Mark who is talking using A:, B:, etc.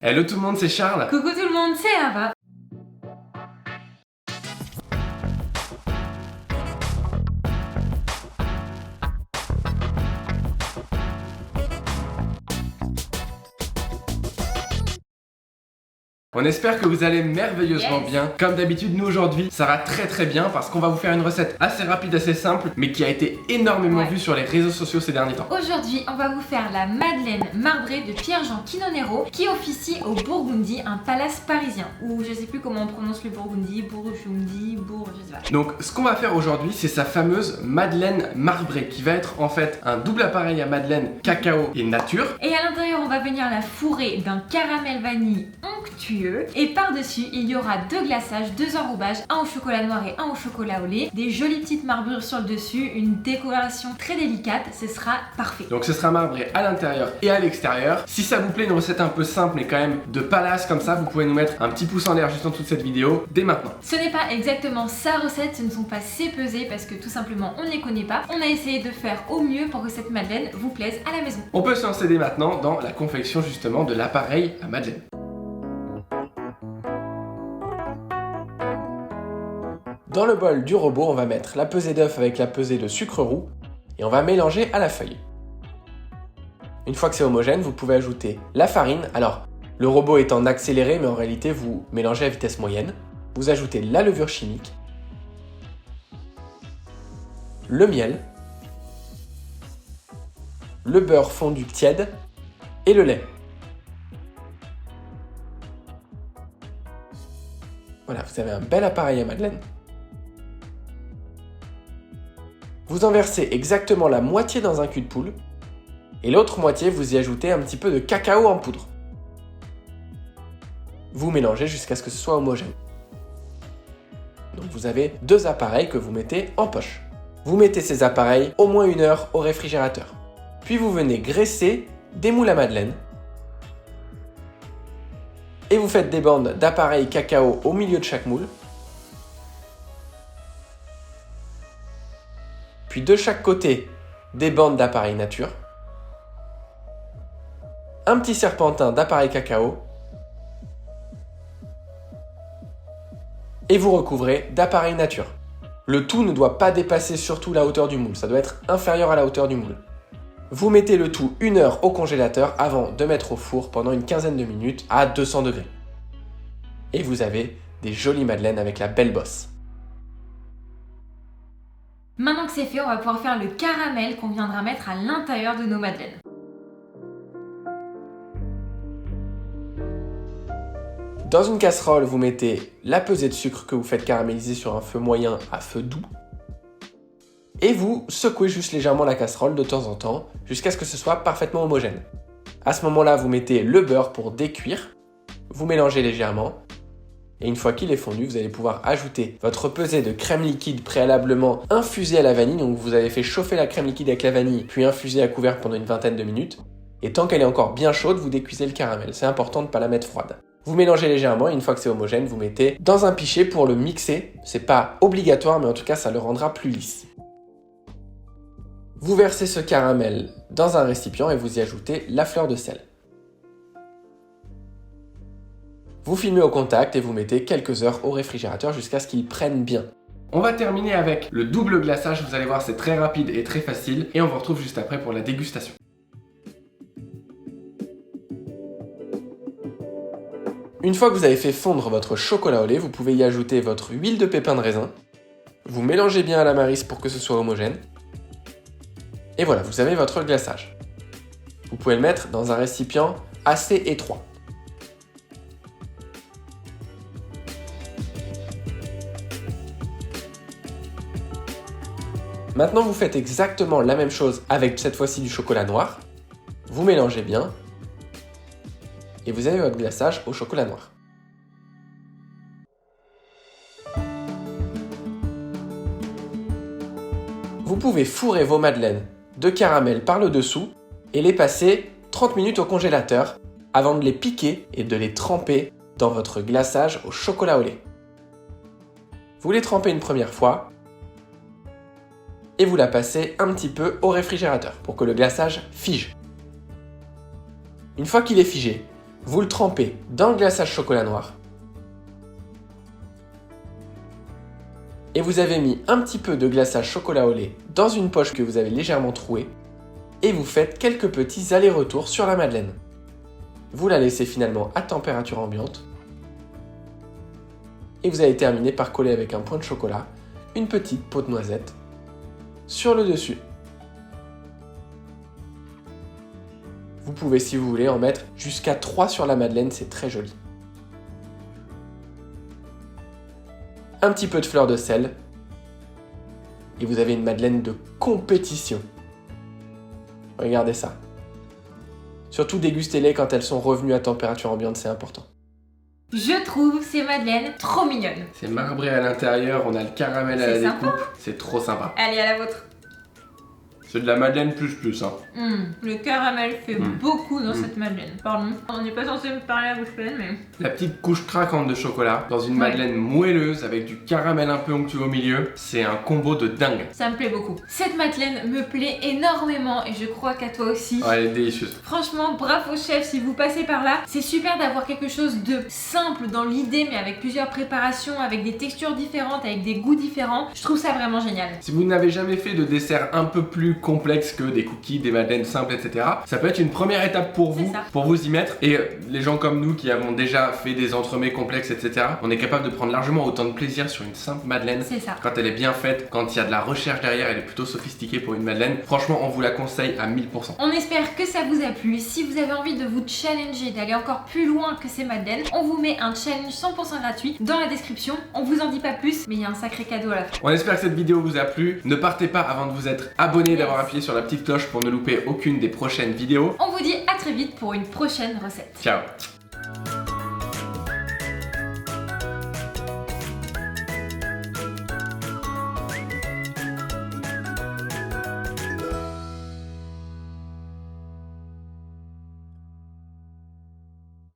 A: Hello tout le monde, c'est Charles.
B: Coucou tout le monde, c'est Ava.
A: On espère que vous allez merveilleusement bien. Comme d'habitude, nous aujourd'hui, ça va très bien parce qu'on va vous faire une recette assez rapide, assez simple, mais qui a été énormément vue sur les réseaux sociaux ces derniers temps.
B: Aujourd'hui, on va vous faire la madeleine marbrée de Pierre-Jean Quinonero qui officie au Burgundy, un palace parisien. Ou je sais plus comment on prononce le Burgundy, je sais pas.
A: Donc, ce qu'on va faire aujourd'hui, c'est sa fameuse madeleine marbrée qui va être en fait un double appareil à madeleine cacao et nature.
B: Et à l'intérieur, on va venir la fourrer d'un caramel vanille onctueux. Et par-dessus, il y aura 2 glaçages, 2 enrobages, un au chocolat noir et un au chocolat au lait, des jolies petites marbrures sur le dessus, une décoration très délicate, ce sera parfait.
A: Donc ce sera marbré à l'intérieur et à l'extérieur. Si ça vous plaît, une recette un peu simple mais quand même de palace comme ça, vous pouvez nous mettre un petit pouce en l'air juste en dessous de cette vidéo dès maintenant.
B: Ce n'est pas exactement sa recette, ce ne sont pas ses pesées parce que tout simplement on ne les connaît pas. On a essayé de faire au mieux pour que cette madeleine vous plaise à la maison.
A: On peut se lancer dès maintenant dans la confection justement de l'appareil à madeleine. Dans le bol du robot, on va mettre la pesée d'œuf avec la pesée de sucre roux et on va mélanger à la feuille. Une fois que c'est homogène, vous pouvez ajouter la farine. Alors, le robot est en accéléré, mais en réalité, vous mélangez à vitesse moyenne. Vous ajoutez la levure chimique, le miel, le beurre fondu tiède et le lait. Voilà, vous avez un bel appareil à madeleine. Vous en versez exactement la moitié dans un cul de poule et l'autre moitié, vous y ajoutez un petit peu de cacao en poudre. Vous mélangez jusqu'à ce que ce soit homogène. Donc vous avez 2 appareils que vous mettez en poche. Vous mettez ces appareils au moins 1 heure au réfrigérateur. Puis vous venez graisser des moules à madeleine et vous faites des bandes d'appareils cacao au milieu de chaque moule. Puis de chaque côté, des bandes d'appareil nature, un petit serpentin d'appareil cacao, et vous recouvrez d'appareil nature. Le tout ne doit pas dépasser surtout la hauteur du moule, ça doit être inférieur à la hauteur du moule. Vous mettez le tout 1 heure au congélateur avant de mettre au four pendant une quinzaine de minutes à 200 degrés. Et vous avez des jolies madeleines avec la belle bosse.
B: Maintenant que c'est fait, on va pouvoir faire le caramel qu'on viendra mettre à l'intérieur de nos madeleines.
A: Dans une casserole, vous mettez la pesée de sucre que vous faites caraméliser sur un feu moyen à feu doux. Et vous secouez juste légèrement la casserole de temps en temps jusqu'à ce que ce soit parfaitement homogène. À ce moment-là, vous mettez le beurre pour décuire. Vous mélangez légèrement. Et une fois qu'il est fondu, vous allez pouvoir ajouter votre pesée de crème liquide préalablement infusée à la vanille. Donc vous avez fait chauffer la crème liquide avec la vanille, puis infusée à couvert pendant une vingtaine de minutes. Et tant qu'elle est encore bien chaude, vous décuisez le caramel. C'est important de ne pas la mettre froide. Vous mélangez légèrement et une fois que c'est homogène, vous mettez dans un pichet pour le mixer. C'est pas obligatoire, mais en tout cas, ça le rendra plus lisse. Vous versez ce caramel dans un récipient et vous y ajoutez la fleur de sel. Vous filmez au contact et vous mettez quelques heures au réfrigérateur jusqu'à ce qu'il prenne bien. On va terminer avec le double glaçage, vous allez voir c'est très rapide et très facile et on vous retrouve juste après pour la dégustation. Une fois que vous avez fait fondre votre chocolat au lait, vous pouvez y ajouter votre huile de pépin de raisin. Vous mélangez bien à la maryse pour que ce soit homogène. Et voilà, vous avez votre glaçage. Vous pouvez le mettre dans un récipient assez étroit. Maintenant, vous faites exactement la même chose avec cette fois-ci du chocolat noir. Vous mélangez bien et vous avez votre glaçage au chocolat noir. Vous pouvez fourrer vos madeleines de caramel par le dessous et les passer 30 minutes au congélateur avant de les piquer et de les tremper dans votre glaçage au chocolat au lait. Vous les trempez une première fois et vous la passez un petit peu au réfrigérateur pour que le glaçage fige. Une fois qu'il est figé, Vous le trempez dans le glaçage chocolat noir. Et vous avez mis un petit peu de glaçage chocolat au lait dans une poche que vous avez légèrement trouée. Et vous faites quelques petits allers-retours sur la madeleine. Vous la laissez finalement à température ambiante. Et vous allez terminer par coller avec un point de chocolat une petite peau de noisette sur le dessus. Vous pouvez, si vous voulez, en mettre jusqu'à 3 sur la madeleine, c'est très joli. Un petit peu de fleur de sel. Et vous avez une madeleine de compétition. Regardez ça. Surtout dégustez-les quand elles sont revenues à température ambiante, c'est important.
B: Je trouve ces madeleines trop mignonnes.
A: C'est marbré à l'intérieur, on a le caramel à la découpe. C'est trop sympa.
B: Allez, à la vôtre.
A: C'est de la madeleine plus hein.
B: Le caramel fait beaucoup dans cette madeleine. Pardon, on n'est pas censé me parler à bouche pleine, mais...
A: La petite couche craquante de chocolat dans une madeleine moelleuse avec du caramel un peu onctueux au milieu, c'est un combo de dingue.
B: Ça me plaît beaucoup. Cette madeleine me plaît énormément et je crois qu'à toi aussi.
A: Ouais, elle est délicieuse.
B: Franchement, bravo chef si vous passez par là. C'est super d'avoir quelque chose de simple dans l'idée mais avec plusieurs préparations, avec des textures différentes, avec des goûts différents. Je trouve ça vraiment génial.
A: Si vous n'avez jamais fait de dessert un peu plus complexe que des cookies, des madeleines simples, etc., ça peut être une première étape pour vous, pour vous y mettre. Et les gens comme nous qui avons déjà fait des entremets complexes, etc., on est capable de prendre largement autant de plaisir sur une simple madeleine.
B: C'est ça.
A: Quand elle est bien faite, quand il y a de la recherche derrière, elle est plutôt sophistiquée pour une madeleine. Franchement, on vous la conseille à 1000%.
B: On espère que ça vous a plu. Si vous avez envie de vous challenger, d'aller encore plus loin que ces madeleines, on vous met un challenge 100% gratuit dans la description. On vous en dit pas plus, mais il y a un sacré cadeau à la fin.
A: On espère que cette vidéo vous a plu. Ne partez pas avant de vous être abonné, d'avoir appuyé sur la petite cloche pour ne louper aucune des prochaines vidéos.
B: On vous dit à très vite pour une prochaine recette.
A: Ciao.